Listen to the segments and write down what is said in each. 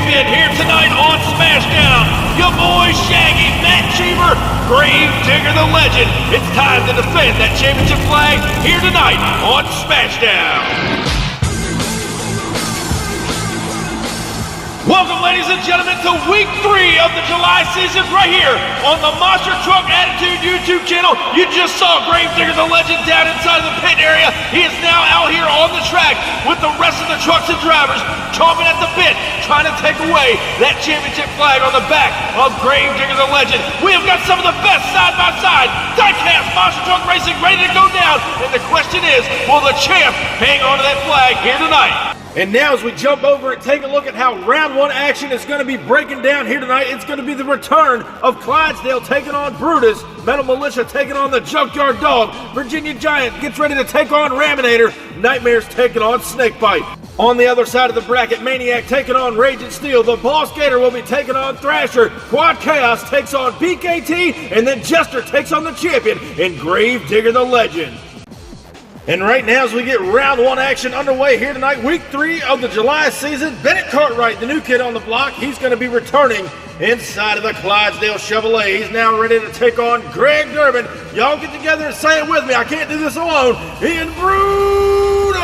champion here tonight on SmashDown. Your boy Shaggy, Matt Cheever, Grave Digger the Legend. It's time to defend that championship flag here tonight on SmashDown. Welcome, ladies and gentlemen, to week 3 of the July season right here on the Monster Truck Attitude YouTube channel. You just saw Grave Digger the Legend down inside of the pit area. He is now out here on the track with the rest of the trucks and drivers chomping at the bit, trying to take away that championship flag on the back of Grave Digger the Legend. We have got some of the best side-by-side Diecast Monster Truck Racing ready to go down, and the question is, will the champ hang on to that flag here tonight? And now as we jump over and take a look at how round 1 action is going to be breaking down here tonight, it's going to be the return of Clydesdale taking on Brutus, Metal Militia taking on the Junkyard Dog, Virginia Giant gets ready to take on Raminator, Nightmare's taking on Snakebite. On the other side of the bracket, Maniac taking on Raging Steel, the Boss Gator will be taking on Thrasher, Quad Chaos takes on BKT, and then Jester takes on the champion in Grave Digger the Legend. And right now, as we get round 1 action underway here tonight, week 3 of the July season, Bennett Cartwright, the new kid on the block, he's going to be returning inside of the Clydesdale Chevrolet. He's now ready to take on Greg Durbin. Y'all get together and say it with me. I can't do this alone. In Brutus!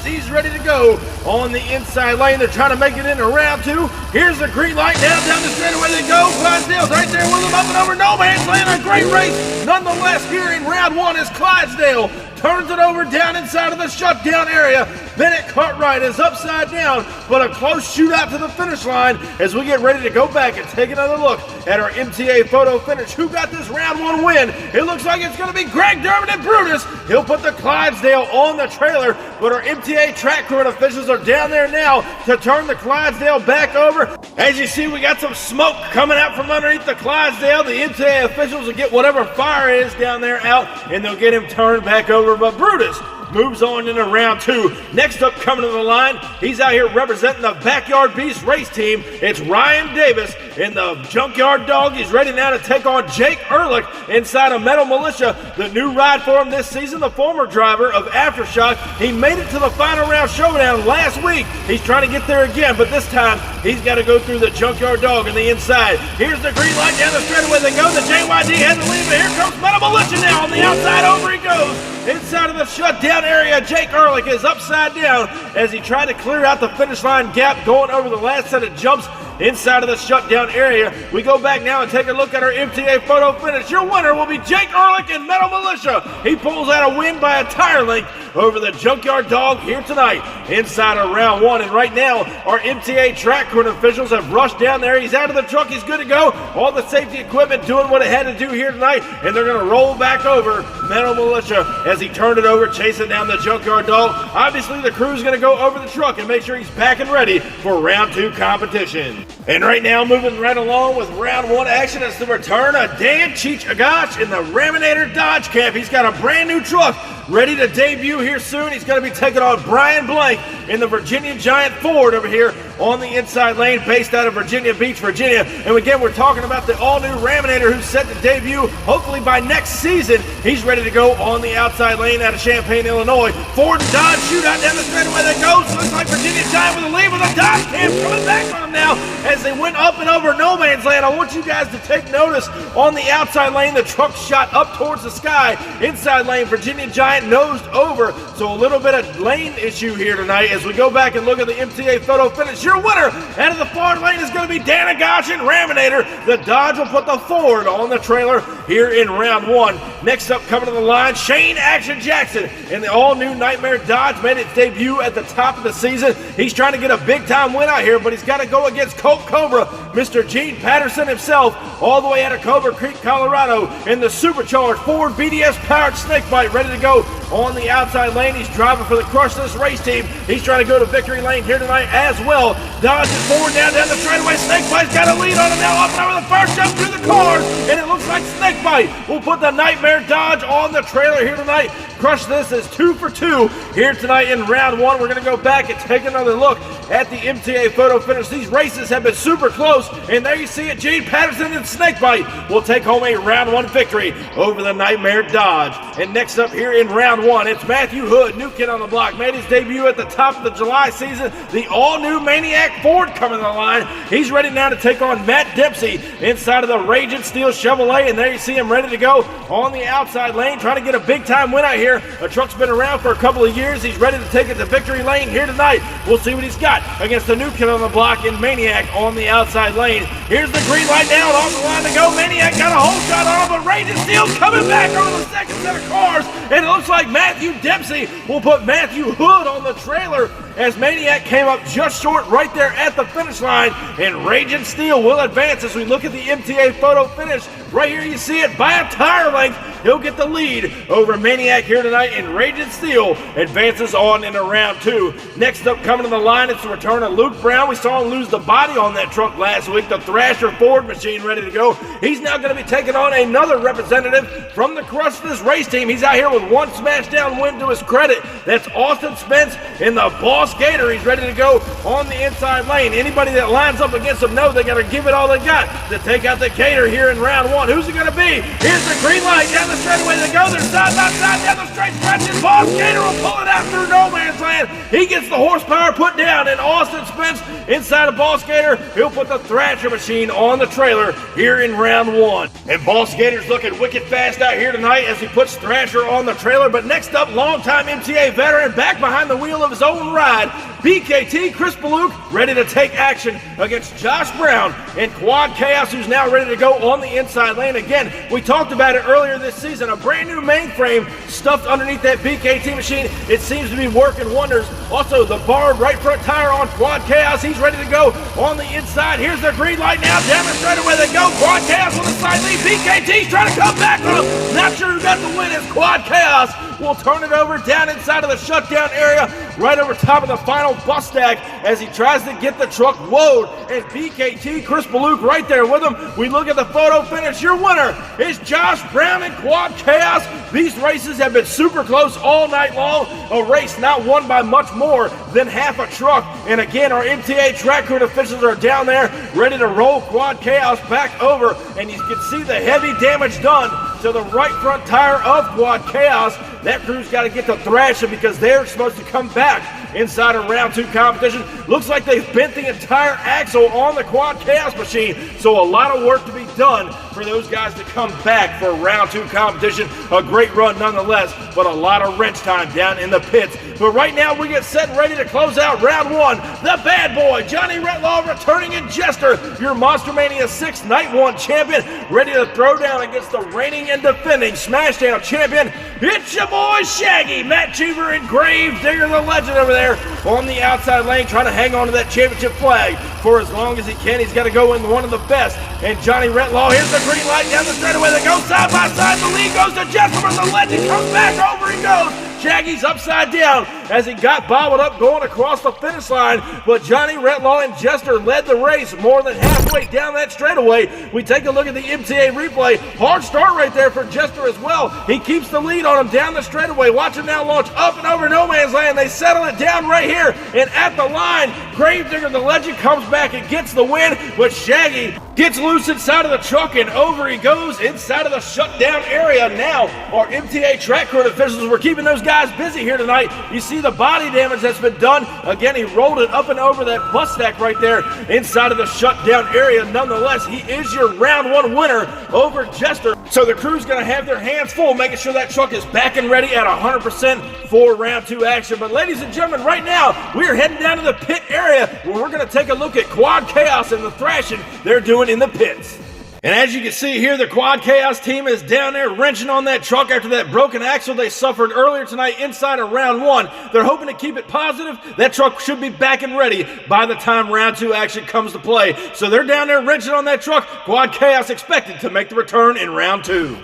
He's ready to go on the inside lane. They're trying to make it into round 2. Here's the green light down the straightaway they go. Clydesdale's right there with them up and over no man's land. A great race. Nonetheless, here in round 1 is Clydesdale. Turns it over down inside of the shutdown area. Bennett Cartwright is upside down, but a close shootout to the finish line as we get ready to go back and take another look at our MTA photo finish. Who got this round 1 win? It looks like it's going to be Greg Durbin and Brutus. He'll put the Clydesdale on the trailer, but our MTA track crew and officials are down there now to turn the Clydesdale back over. As you see, we got some smoke coming out from underneath the Clydesdale. The MTA officials will get whatever fire is down there out, and they'll get him turned back over. But Brutus moves on into round 2. Next up, coming to the line, he's out here representing the Backyard Beast race team. It's Ryan Davis in the Junkyard Dog. He's ready now to take on Jake Ehrlich inside of Metal Militia. The new ride for him this season, the former driver of Aftershock. He made it to the final round showdown last week. He's trying to get there again, but this time he's got to go through the Junkyard Dog on the inside. Here's the green light down the straightaway they go. The JYD has the lead, but here comes Metal Militia now on the outside. Over he goes. Inside of the shutdown area, Jake Ehrlich is upside down as he tried to clear out the finish line gap going over the last set of jumps inside of the shutdown area. We go back now and take a look at our MTA photo finish. Your winner will be Jake Ehrlich in Metal Militia. He pulls out a win by a tire length over the Junkyard Dog here tonight inside of round 1. And right now, our MTA track crew and officials have rushed down there. He's out of the truck. He's good to go. All the safety equipment doing what it had to do here tonight, and they're going to roll back over Metal Militia as he turned it over, chasing down the Junkyard Dog. Obviously, the crew's going to go over the truck and make sure he's back and ready for round 2 competition. And right now, moving right along with round 1 action, is the return of Dan Cheech Agache in the Raminator Dodge Camp. He's got a brand new truck ready to debut here soon. He's going to be taking on Brian Blank in the Virginia Giant Ford over here on the inside lane, based out of Virginia Beach, Virginia. And again, we're talking about the all-new Raminator who's set to debut hopefully by next season. He's ready to go on the outside lane out of Champaign, Illinois. Ford and Dodge shootout down the straightaway they go. So looks like Virginia Giant with a lead with a Dodge Camp coming back on him now as they went up and over no man's land. I want you guys to take notice on the outside lane, the truck shot up towards the sky. Inside lane, Virginia Giant nosed over. So a little bit of lane issue here tonight as we go back and look at the MTA photo finish. Your winner out of the far lane is going to be Dan Agache and Raminator. The Dodge will put the Ford on the trailer here in round 1. Next up, coming to the line, Shane Action Jackson in the all-new Nightmare Dodge made its debut at the top of the season. He's trying to get a big-time win out here, but he's got to go against Colt Cobra, Mr. Gene Patterson himself, all the way out of Cobra Creek, Colorado, in the supercharged Ford BDS-powered Snakebite, ready to go on the outside lane. He's driving for the Crushless race team. He's trying to go to victory lane here tonight as well. Dodge is forward down the straightaway. Snakebite's got a lead on him now, up and over the first jump through the cars, and it looks like Snakebite fight. We'll put the Nightmare Dodge on the trailer here tonight. Crush This is 2 for 2 here tonight in round 1. We're going to go back and take another look at the MTA photo finish. These races have been super close, and there you see it. Gene Patterson and Snakebite will take home a round 1 victory over the Nightmare Dodge. And next up here in round 1, it's Matthew Hood, new kid on the block, made his debut at the top of the July season. The all-new Maniac Ford coming to the line. He's ready now to take on Matt Dempsey inside of the Raging Steel Chevrolet, and there you see him ready to go on the outside lane, trying to get a big-time win out here. A truck's been around for a couple of years. He's ready to take it to victory lane here tonight. We'll see what he's got against the new kid on the block in Maniac on the outside lane. Here's the green light now, off the line to go. Maniac got a whole shot on him, but Raging Steel's coming back over the second set of cars, and it looks like Matthew Dempsey will put Matthew Hood on the trailer as Maniac came up just short right there at the finish line, and Raging Steel will advance as we look at the MTA photo finish. Right here you see it by a tire length. He'll get the lead over Maniac here tonight, and Raging Steel advances on into round 2. Next up coming to the line, it's the return of Luke Brown. We saw him lose the body on that truck last week, the Thrasher Ford machine ready to go. He's now going to be taking on another representative from the Crush This race team. He's out here with one SmashDown win to his credit. That's Austin Spence in the Boss Gator. He's ready to go on the inside lane. Anybody that lines up against him knows they got to give it all they got to take out the Gator here in round 1. Who's it going to be? Here's the green light. Down the straightaway they go. They're side by side down the straight stretch. And Boss Gator will pull it out through no man's land. He gets the horsepower put down, and Austin Spence inside of Boss Gator, he'll put the Thrasher machine on the trailer here in round 1. And Boss Gator's looking wicked fast out here tonight as he puts Thrasher on the trailer. But next up, longtime MTA veteran back behind the wheel of his own ride, BKT Chris Baluk, ready to take action against Josh Brown and Quad Chaos, who's now ready to go on the inside lane. Again, we talked about it earlier this season, a brand new mainframe stuffed underneath that BKT machine. It seems to be working wonders. Also, the barred right front tire on Quad Chaos. He's ready to go on the inside. Here's the green light now. Down the straightaway they go. Quad Chaos on the side lead. BKT's trying to come back on him. Not sure who got the win as Quad Chaos will turn it over down inside of the shutdown area, right over top of the final bus stack as he tries to get the truck woed. And BKT, Chris Baluk right there with him. We look at the photo finish. Your winner is Josh Brown and Quad Chaos. These races have been super close all night long. A race not won by much more than half a truck. And again, our MTA track crew officials are down there ready to roll Quad Chaos back over. And you can see the heavy damage done to the right front tire of Quad Chaos. That crew's got to get to Thrasher because they're supposed to come back inside of round 2 competition. Looks like they've bent the entire axle on the Quad Chaos machine, so a lot of work to be done for those guys to come back for round 2 competition. A great run nonetheless, but a lot of wrench time down in the pits. But right now we get set and ready to close out round 1. The bad boy, Johnny Retlaw, returning in Jester, your Monster Mania 6 Night 1 champion, ready to throw down against the reigning and defending SmashDown champion. It's your boy Shaggy, Matt Cheever and Grave Digger the Legend over there on the outside lane, trying to hang on to that championship flag for as long as he can. He's got to go in one of the best. And Johnny Retlaw, here's the green light down the straightaway. They go side by side. The lead goes to Jester, but the Legend comes back over. He goes. Shaggy's upside down as he got bobbled up going across the finish line, but Johnny Retlaw and Jester led the race more than halfway down that straightaway. We take a look at the MTA replay. Hard start right there for Jester as well. He keeps the lead on him down the straightaway. Watch him now launch up and over no man's land. They settle it down right here, and at the line, Gravedigger the Legend comes back and gets the win, but Shaggy gets loose inside of the truck, and over he goes inside of the shutdown area. Now, our MTA track crew officials were keeping those guys busy here tonight. You see the body damage that's been done. Again, he rolled it up and over that bus stack right there inside of the shutdown area. Nonetheless, he is your round 1 winner over Jester. So the crew's going to have their hands full making sure that truck is back and ready at 100% for round 2 action. But ladies and gentlemen, right now, we are heading down to the pit area where we're going to take a look at Quad Chaos and the thrashing they're doing in the pits. And as you can see here, the Quad Chaos team is down there wrenching on that truck after that broken axle they suffered earlier tonight inside of round 1. They're hoping to keep it positive. That truck should be back and ready by the time round 2 action comes to play. So they're down there wrenching on that truck. Quad Chaos expected to make the return in round 2.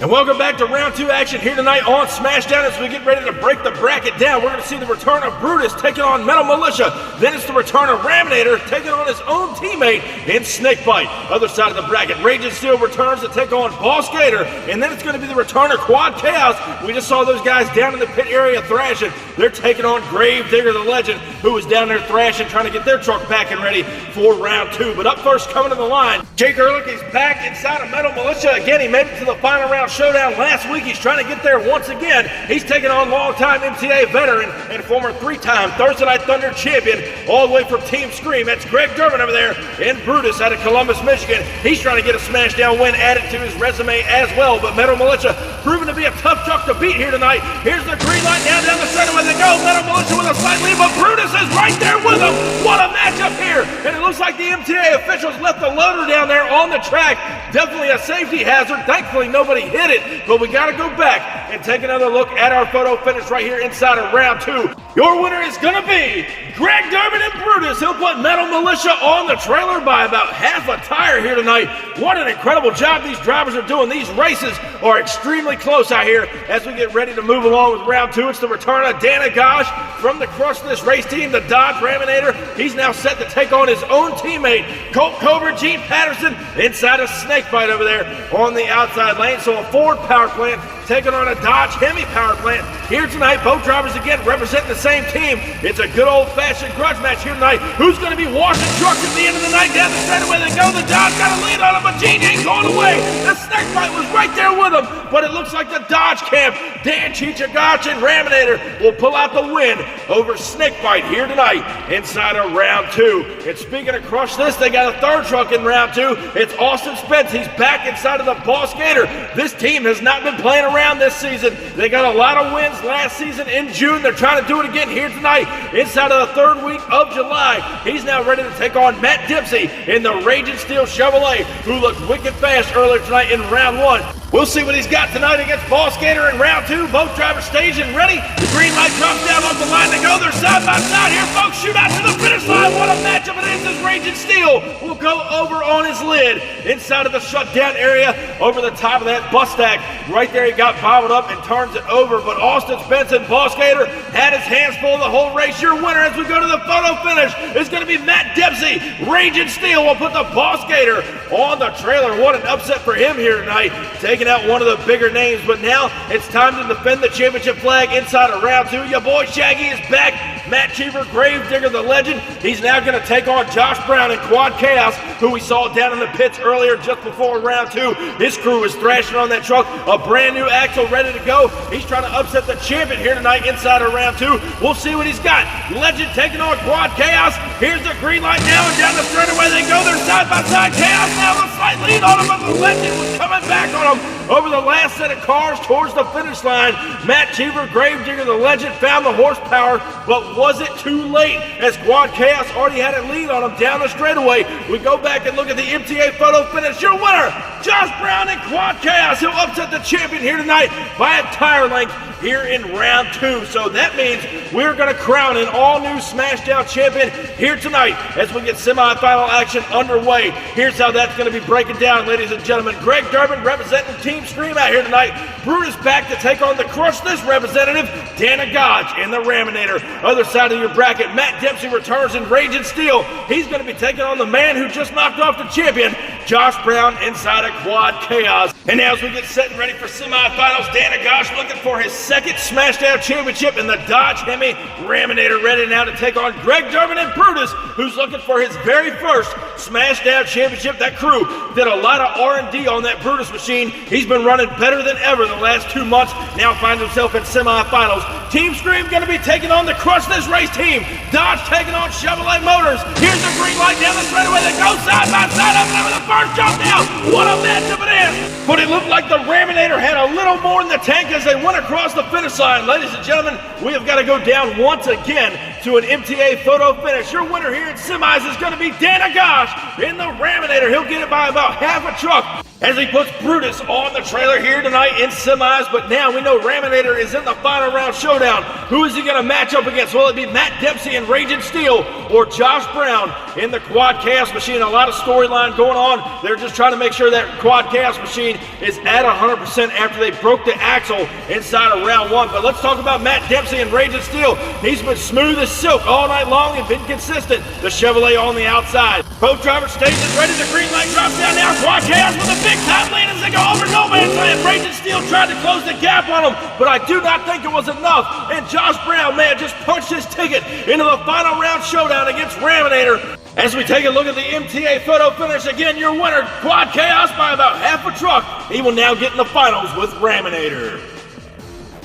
And welcome back to round 2 action here tonight on SmashDown as we get ready to break the bracket down. We're going to see the return of Brutus taking on Metal Militia. Then it's the return of Raminator taking on his own teammate in Snakebite. Other side of the bracket, Raging Steel returns to take on Boss Gator. And then it's going to be the return of Quad Chaos. We just saw those guys down in the pit area thrashing. They're taking on Gravedigger the Legend, who was down there thrashing, trying to get their truck back and ready for round 2. But up first, coming to the line, Jake Ehrlich is back inside of Metal Militia. Again, he made it to the final round Showdown last week. He's trying to get there once again. He's taking on longtime MTA veteran and former 3-time Thursday Night Thunder champion, all the way from Team Scream. That's Greg Durbin over there in Brutus out of Columbus, Michigan. He's trying to get a SmashDown win added to his resume as well. But Metal Militia proven to be a tough truck to beat here tonight. Here's the green light down the straightaway they go. Metal Militia with a slight lead, but Brutus is right there with him. What a matchup here. And it looks like the MTA officials left the loader down there on the track. Definitely a safety hazard. Thankfully, nobody hit it. But we got to go back and take another look at our photo finish right here inside of round 2. Your winner is going to be Greg Durbin and Brutus. He'll put Metal Militia on the trailer by about half a tire here tonight. What an incredible job these drivers are doing. These races are extremely close out here as we get ready to move along with round 2. It's the return of Dana Gosh from the Crush This Race team, the Dodge Raminator. He's now set to take on his own teammate, Colt Cobra Gene Patterson, inside of Snakebite over there on the outside lane. So a Ford power plant taking on a Dodge Hemi power plant here tonight. Both drivers again representing the same team. It's a good old-fashioned grudge match here tonight. Who's going to be washing trucks at the end of the night? Down the straightaway they go. The Dodge got a lead on him, but Gene ain't going away. The Snakebite was right there with him, but it looks like the Dodge camp, Dan Chichagach and Raminator, will pull out the win over Snakebite here tonight inside of round 2. And speaking of Crush This, they got a third truck in round 2. It's Austin Spence. He's back inside of the Boss Gator. This team has not been playing around this season. They got a lot of wins last season in June. They're trying to do it again here tonight inside of the 3rd week of July. He's now ready to take on Matt Dempsey in the Raging Steel Chevrolet, who looked wicked fast earlier tonight in round 1. We'll see what he's got tonight against Boss Gator in round 2. Both drivers staged and ready. The green light drops down off the line to go. They're side by side here, folks. Shoot out to the finish line. What a matchup it is. This Raging Steel will go over on his lid inside of the shutdown area over the top of that bus stack. Right there, he got bobbled up and turns it over. But Austin Spence and Boss Gator had his hands full the whole race. Your winner as we go to the photo finish is going to be Matt Dempsey. Raging Steel will put the Boss Gator on the trailer. What an upset for him here tonight. Taking out one of the bigger names, but now it's time to defend the championship flag inside of round 2. Your boy Shaggy is back. Matt Cheever, Gravedigger the Legend. He's now going to take on Josh Brown and Quad Chaos, who we saw down in the pits earlier just before round 2. His crew is thrashing on that truck. A brand new axle ready to go. He's trying to upset the champion here tonight inside of round 2. We'll see what he's got. Legend taking on Quad Chaos. Here's the green light now, and down the straightaway they go. They're side by side. Chaos now with a slight lead on him, but the Legend was coming back on him over the last set of cars towards the finish line. Matt Cheever, Gravedigger the Legend, found the horsepower, but was it too late as Quad Chaos already had a lead on him down the straightaway? We go back and look at the MTA photo finish. Your winner, Josh Brown and Quad Chaos. He'll upset the champion here tonight by a tire length here in round 2. So that means we're going to crown an all-new SmashDown champion here tonight as we get semifinal action underway. Here's how that's going to be breaking down, ladies and gentlemen. Greg Durbin representing Team Scream out here tonight. Brutus back to take on the Crush This representative, Dana Gosh in the Raminator. Other side of your bracket, Matt Dempsey returns in Raging Steel. He's going to be taking on the man who just knocked off the champion, Josh Brown inside of Quad Chaos. And now as we get set and ready for semifinals, Dana Gosh looking for his second SmashDown championship in the Dodge Hemi Raminator, ready now to take on Greg Durbin and Brutus, who's looking for his very first SmashDown championship. That crew did a lot of R&D on that Brutus machine. He's been running better than ever the last 2 months. Now finds himself in semifinals. Team Scream going to be taking on the Crush This Race team. Dodge taking on Chevrolet Motors. Here's the green light down the straightaway. They go side by side up and over the first jump now. What a matchup it is. But it looked like the Raminator had a little more in the tank as they went across the finish line. Ladies and gentlemen, we have got to go down once again to an MTA photo finish. Your winner here in semis is going to be Dana Gosh in the Raminator. He'll get it by about half a truck as he puts Brutus on the trailer here tonight in semis. But now we know Raminator is in the final round showdown. Who is he going to match up against? Will it be Matt Dempsey in Raging Steel or Josh Brown in the quad chaos machine. A lot of storyline going on. They're just trying to make sure that quad chaos machine is at 100% after they broke the axle inside of round 1. But let's talk about Matt Dempsey and Raging Steel. He's been smooth as silk all night long and been consistent. The Chevrolet on the outside. Both drivers stages ready. The green light drops down now. Quad chaos with a big time lead as they go over no man's land. Raging Steel tried to close the gap on him, but I do not think it was enough. And Josh Brown, man, just punched his ticket into the final round showdown against Raminator. As we take a look at the MTA photo finish, again, your winner, Quad Chaos, by about half a truck. He will now get in the finals with Raminator.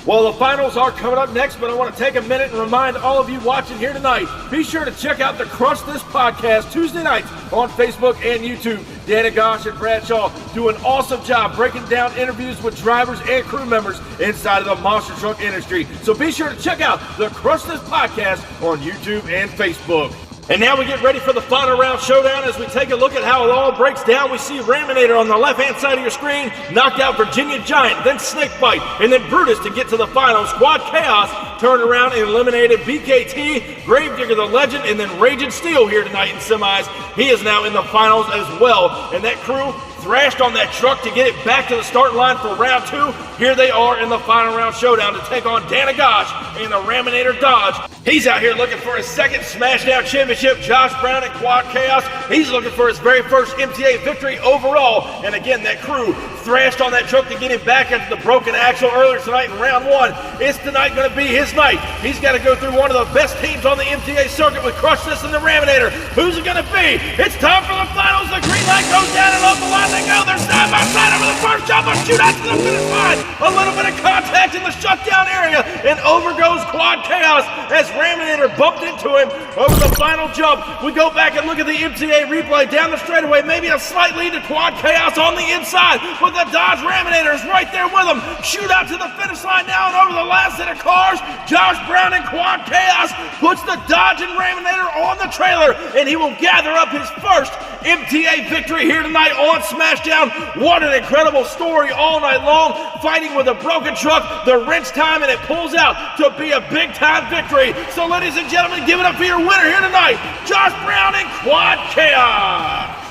Well, the finals are coming up next, but I want to take a minute and remind all of you watching here tonight, be sure to check out the Crush This podcast Tuesday nights on Facebook and YouTube. Dan and Gosh and Bradshaw do an awesome job breaking down interviews with drivers and crew members inside of the monster truck industry. So be sure to check out the Crush This podcast on YouTube and Facebook. And now we get ready for the final round showdown. As we take a look at how it all breaks down, we see Raminator on the left-hand side of your screen, knocked out Virginia Giant, then Snakebite, and then Brutus to get to the finals. Quad Chaos turned around and eliminated BKT, Gravedigger the Legend, and then Raging Steel here tonight in semis. He is now in the finals as well. And that crew thrashed on that truck to get it back to the start line for round 2. Here they are in the final round showdown to take on Dana Gosh and the Raminator Dodge. He's out here looking for his second SmashDown championship. Josh Brown and Quad Chaos, he's looking for his very first MTA victory overall. And again, that crew thrashed on that truck to get him back into the broken axle earlier tonight in round 1. It's tonight going to be his night. He's got to go through one of the best teams on the MTA circuit with Crush This and the Raminator. Who's it going to be? It's time for the finals. The green light goes down and up the line they go. They're side by side over the first jump. A shootout to the finish line. A little bit of contact in the shutdown area, and over goes Quad Chaos as Raminator bumped into him over the final jump. We go back and look at the MTA replay down the straightaway. Maybe a slight lead to Quad Chaos on the inside, but the Dodge Raminator is right there with him. Shootout to the finish line now and over the last set of cars. Josh Brown and Quad Chaos puts the Dodge and Raminator on the trailer, and he will gather up his first MTA victory here tonight on SmashDown. What an incredible story all night long, fighting with a broken truck, the wrench time, and it pulls out to be a big time victory. So ladies and gentlemen, give it up for your winner here tonight, Josh Brown and Quad Chaos.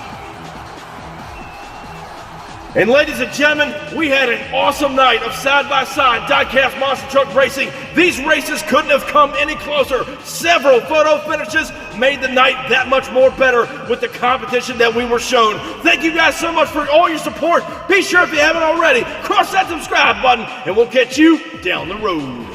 And ladies and gentlemen, we had an awesome night of side-by-side Diecast Monster Truck Racing. These races couldn't have come any closer. Several photo finishes made the night that much more better with the competition that we were shown. Thank you guys so much for all your support. Be sure, if you haven't already, crush that subscribe button, and we'll catch you down the road.